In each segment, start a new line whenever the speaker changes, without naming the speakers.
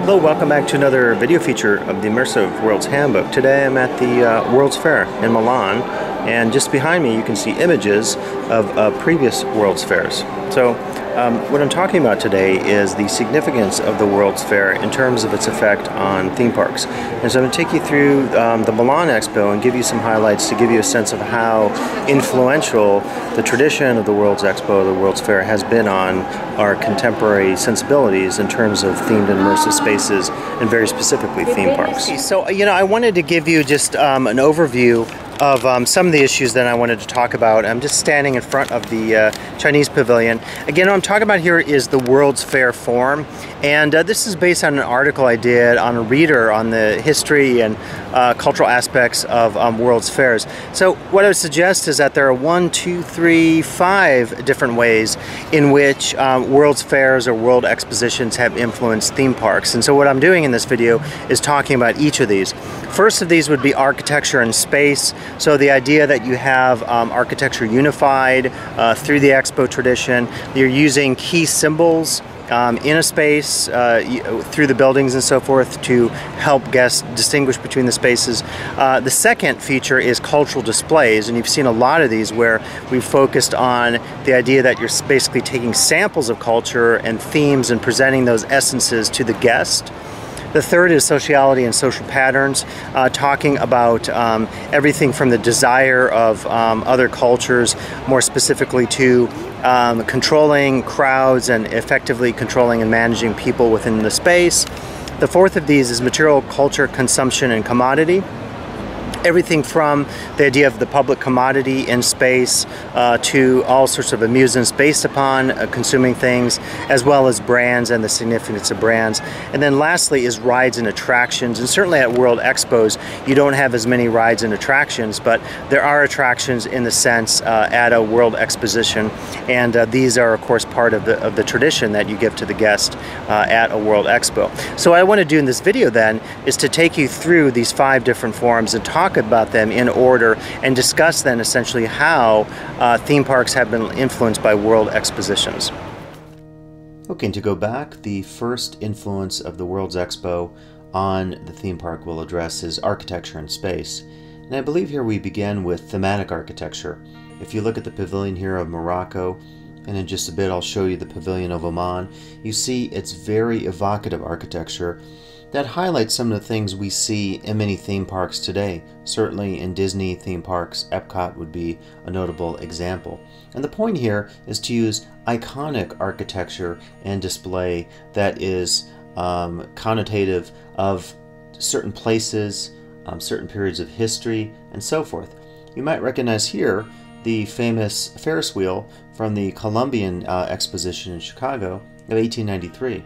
Hello, welcome back to another video feature of the Immersive World's Handbook. Today I'm at the World's Fair in Milan, and just behind me you can see images of previous World's Fairs. So what I'm talking about today is the significance of the World's Fair in terms of its effect on theme parks. And so I'm going to take you through the Milan Expo and give you some highlights to give you a sense of how influential the tradition of the World's Expo, the World's Fair, has been on our contemporary sensibilities in terms of themed and immersive spaces, and very specifically theme parks. So, I wanted to give you just an overview of some of the issues that I wanted to talk about. I'm just standing in front of the Chinese pavilion. Again, what I'm talking about here is the World's Fair Forum, and this is based on an article I did on a reader on the history and cultural aspects of World's Fairs. So what I would suggest is that there are 5 different ways in which World's Fairs or World Expositions have influenced theme parks. And so what I'm doing in this video is talking about each of these. First of these would be architecture and space. So the idea that you have architecture unified through the Expo tradition. You're using key symbols in a space through the buildings and so forth to help guests distinguish between the spaces. The second feature is cultural displays, and you've seen a lot of these where we've focused on the idea that you're basically taking samples of culture and themes and presenting those essences to the guest. The third is sociality and social patterns, talking about everything from the desire of other cultures, more specifically to controlling crowds and effectively controlling and managing people within the space. The fourth of these is material culture, consumption, and commodity. Everything from the idea of the public commodity in space to all sorts of amusements based upon consuming things, as well as brands and the significance of brands. And then lastly is rides and attractions. And certainly at World Expos, you don't have as many rides and attractions, but there are attractions in the sense at a World Exposition. And these are, of course, part of the tradition that you give to the guest at a World Expo. So what I want to do in this video then is to take you through these 5 different forums and talk about them in order and discuss then essentially how theme parks have been influenced by World Expositions. Okay, to go back, the first influence of the World's Expo on the theme park we'll address is architecture and space. And I believe here we begin with thematic architecture. If you look at the pavilion here of Morocco, and in just a bit I'll show you the pavilion of Oman, you see it's very evocative architecture that highlights some of the things we see in many theme parks today. Certainly in Disney theme parks, Epcot would be a notable example. And the point here is to use iconic architecture and display that is connotative of certain places, certain periods of history, and so forth. You might recognize here the famous Ferris wheel from the Columbian Exposition in Chicago of 1893.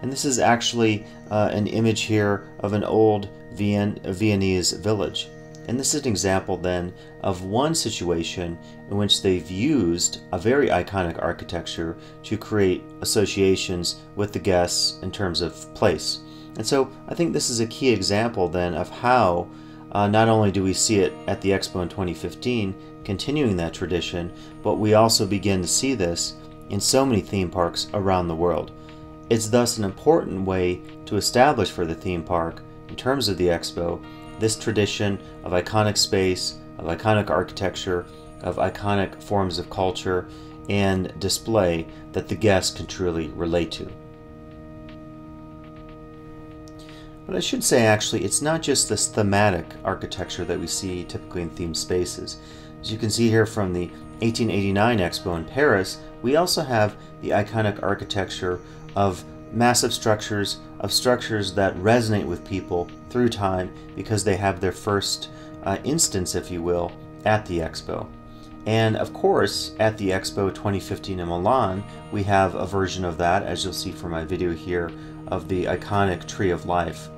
And this is actually an image here of an old Viennese village. And this is an example then of one situation in which they've used a very iconic architecture to create associations with the guests in terms of place. And so I think this is a key example then of how not only do we see it at the Expo in 2015, continuing that tradition, but we also begin to see this in so many theme parks around the world. It's thus an important way to establish for the theme park, in terms of the Expo, this tradition of iconic space, of iconic architecture, of iconic forms of culture and display that the guests can truly relate to. But I should say actually, it's not just this thematic architecture that we see typically in themed spaces. As you can see here from the 1889 Expo in Paris, we also have the iconic architecture of massive structures, of structures that resonate with people through time because they have their first instance, if you will, at the Expo. And of course, at the Expo 2015 in Milan, we have a version of that, as you'll see from my video here, of the iconic Tree of Life.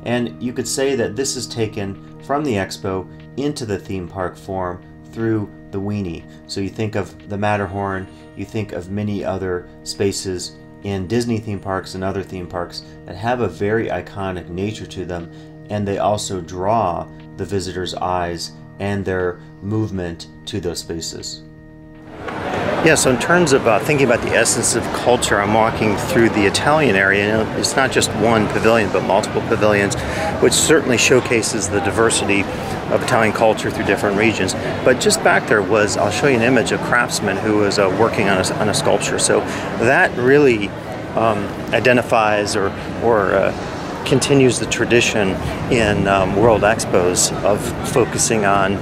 And you could say that this is taken from the Expo into the theme park form through the weenie. So you think of the Matterhorn, you think of many other spaces in Disney theme parks and other theme parks that have a very iconic nature to them, and they also draw the visitor's eyes and their movement to those spaces. Yeah, so in terms of thinking about the essence of culture, I'm walking through the Italian area, and it's not just one pavilion, but multiple pavilions, which certainly showcases the diversity of Italian culture through different regions. But just back there was, I'll show you an image, of a craftsman who was working on a sculpture. So that really identifies or continues the tradition in World Expos of focusing on,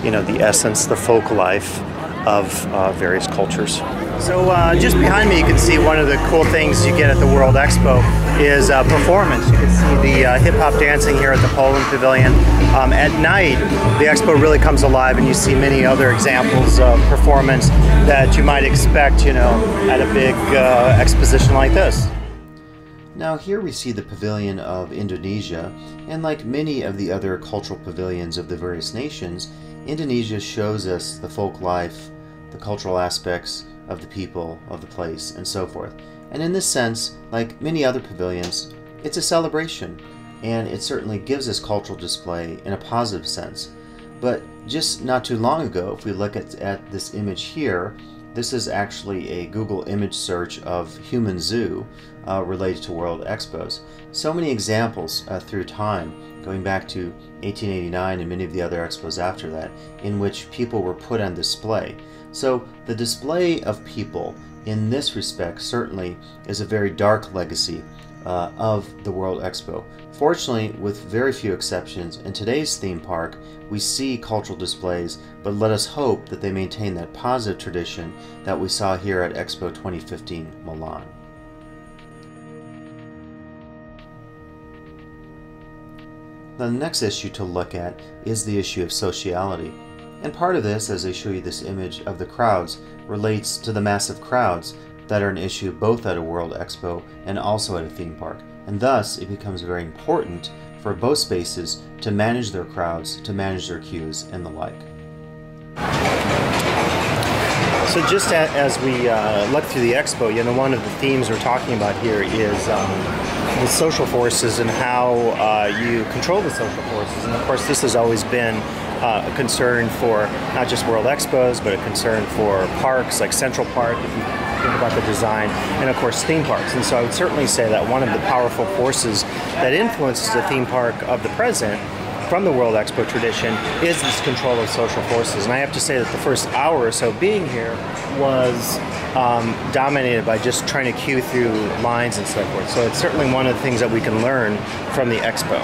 you know, the essence, the folk life of various cultures. So just behind me you can see one of the cool things you get at the World Expo is performance. You can see the hip-hop dancing here at the Poland Pavilion. At night the expo really comes alive and you see many other examples of performance that you might expect, you know, at a big exposition like this. Now here we see the pavilion of Indonesia, and like many of the other cultural pavilions of the various nations, Indonesia shows us the folk life, the cultural aspects of the people, of the place, and so forth. And in this sense, like many other pavilions, it's a celebration, and it certainly gives us cultural display in a positive sense. But just not too long ago, if we look at this image here, this is actually a Google image search of human zoo related to World Expos. So many examples through time, going back to 1889 and many of the other expos after that, in which people were put on display. So the display of people in this respect certainly is a very dark legacy of the World Expo. Fortunately, with very few exceptions, in today's theme park we see cultural displays, but let us hope that they maintain that positive tradition that we saw here at Expo 2015 Milan. Now, the next issue to look at is the issue of sociality. And part of this, as I show you this image of the crowds, relates to the massive crowds that are an issue both at a World Expo and also at a theme park. And thus, it becomes very important for both spaces to manage their crowds, to manage their queues, and the like. So just as we look through the expo, you know, one of the themes we're talking about here is the social forces and how you control the social forces. And of course, this has always been a concern for not just World Expos, but a concern for parks like Central Park, if you think about the design, and of course theme parks. And so I would certainly say that one of the powerful forces that influences the theme park of the present from the World Expo tradition is this control of social forces. And I have to say that the first hour or so being here was dominated by just trying to queue through lines and so forth. So it's certainly one of the things that we can learn from the expo.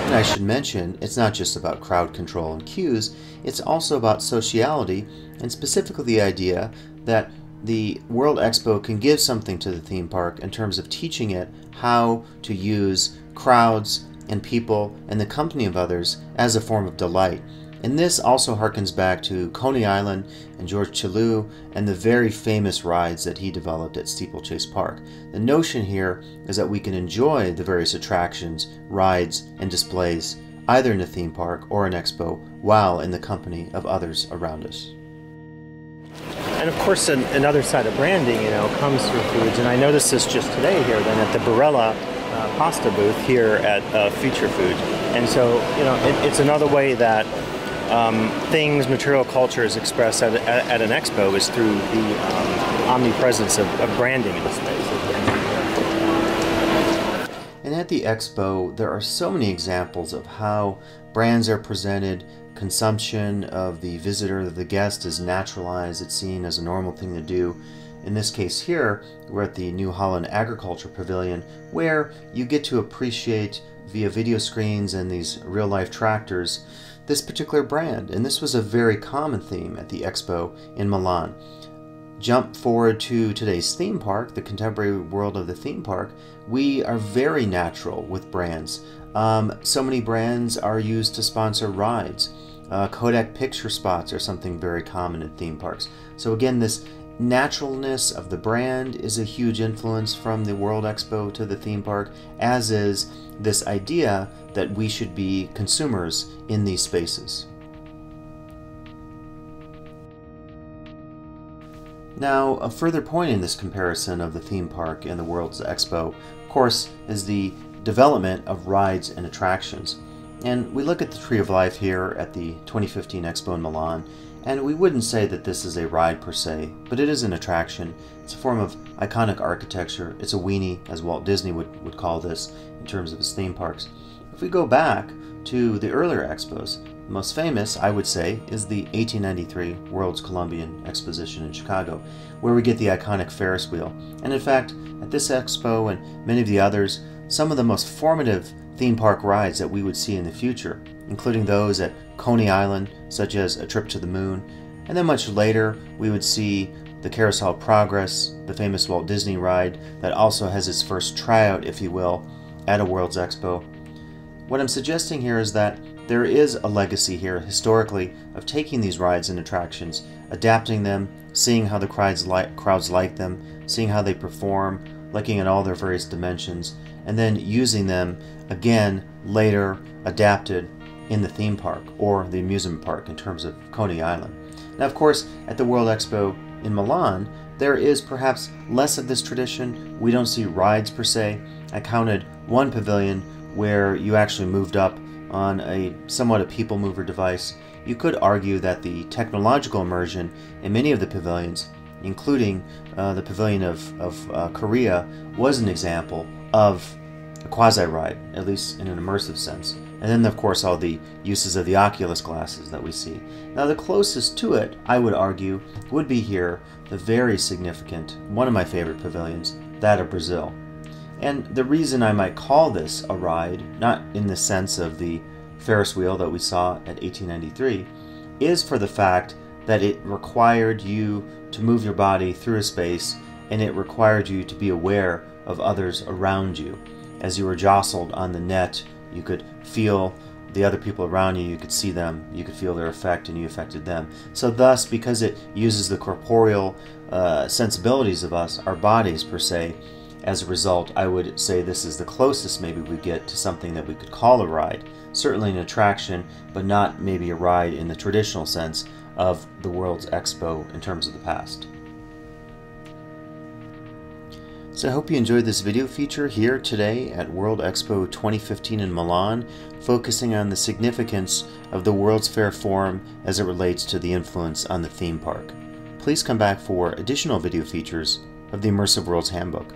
And I should mention, it's not just about crowd control and queues, it's also about sociality, and specifically the idea that the World Expo can give something to the theme park in terms of teaching it how to use crowds and people and the company of others as a form of delight. And this also harkens back to Coney Island and George Chilou and the very famous rides that he developed at Steeplechase Park. The notion here is that we can enjoy the various attractions, rides, and displays either in a theme park or an expo while in the company of others around us.
And of course, another side of branding, you know, comes through foods. And I noticed this just today here, then at the Barilla pasta booth here at Future Food. And so, you know, it's another way that things, material culture is expressed at an expo is through the omnipresence of branding in the space.
And at the expo, there are so many examples of how brands are presented. Consumption of the visitor, of the guest, is naturalized. It's seen as a normal thing to do. In this case here, we're at the New Holland Agriculture Pavilion, where you get to appreciate via video screens and these real-life tractors this particular brand. And this was a very common theme at the expo in Milan. Jump forward to today's theme park, the contemporary world of the theme park, we are very natural with brands. So many brands are used to sponsor rides. Kodak picture spots are something very common at theme parks. So again, this naturalness of the brand is a huge influence from the World Expo to the theme park, as is this idea that we should be consumers in these spaces. Now, a further point in this comparison of the theme park and the World's Expo, of course, is the development of rides and attractions. And we look at the Tree of Life here at the 2015 Expo in Milan, And we wouldn't say that this is a ride per se, but it is an attraction. It's a form of iconic architecture. It's a weenie, as Walt Disney would call this in terms of his theme parks. If we go back to the earlier expos, the most famous, I would say, is the 1893 World's Columbian Exposition in Chicago, where we get the iconic Ferris wheel. And in fact, at this expo and many of the others, some of the most formative theme park rides that we would see in the future, including those at Coney Island, such as A Trip to the Moon, and then much later we would see the Carousel of Progress, the famous Walt Disney ride that also has its first tryout, if you will, at a World's Expo. What I'm suggesting here is that there is a legacy here, historically, of taking these rides and attractions, adapting them, seeing how the crowds like them, seeing how they perform, looking at all their various dimensions, and then using them again later adapted in the theme park or the amusement park in terms of Coney Island. Now, of course, at the World Expo in Milan, there is perhaps less of this tradition. We don't see rides per se. I counted one pavilion where you actually moved up on a somewhat a people mover device. You could argue that the technological immersion in many of the pavilions, including the pavilion of Korea, was an example of a quasi-ride, at least in an immersive sense. And then, of course, all the uses of the Oculus glasses that we see. Now, the closest to it, I would argue, would be here, the very significant, one of my favorite pavilions, that of Brazil. And the reason I might call this a ride, not in the sense of the Ferris wheel that we saw at 1893, is for the fact that it required you to move your body through a space, and it required you to be aware of others around you. As you were jostled on the net, you could feel the other people around you, you could see them, you could feel their effect, and you affected them. So thus, because it uses the corporeal sensibilities of us, our bodies per se, as a result, I would say this is the closest maybe we get to something that we could call a ride. Certainly an attraction, but not maybe a ride in the traditional sense of the World's Expo in terms of the past. So I hope you enjoyed this video feature here today at World Expo 2015 in Milan, focusing on the significance of the World's Fair Forum as it relates to the influence on the theme park. Please come back for additional video features of the Immersive Worlds Handbook.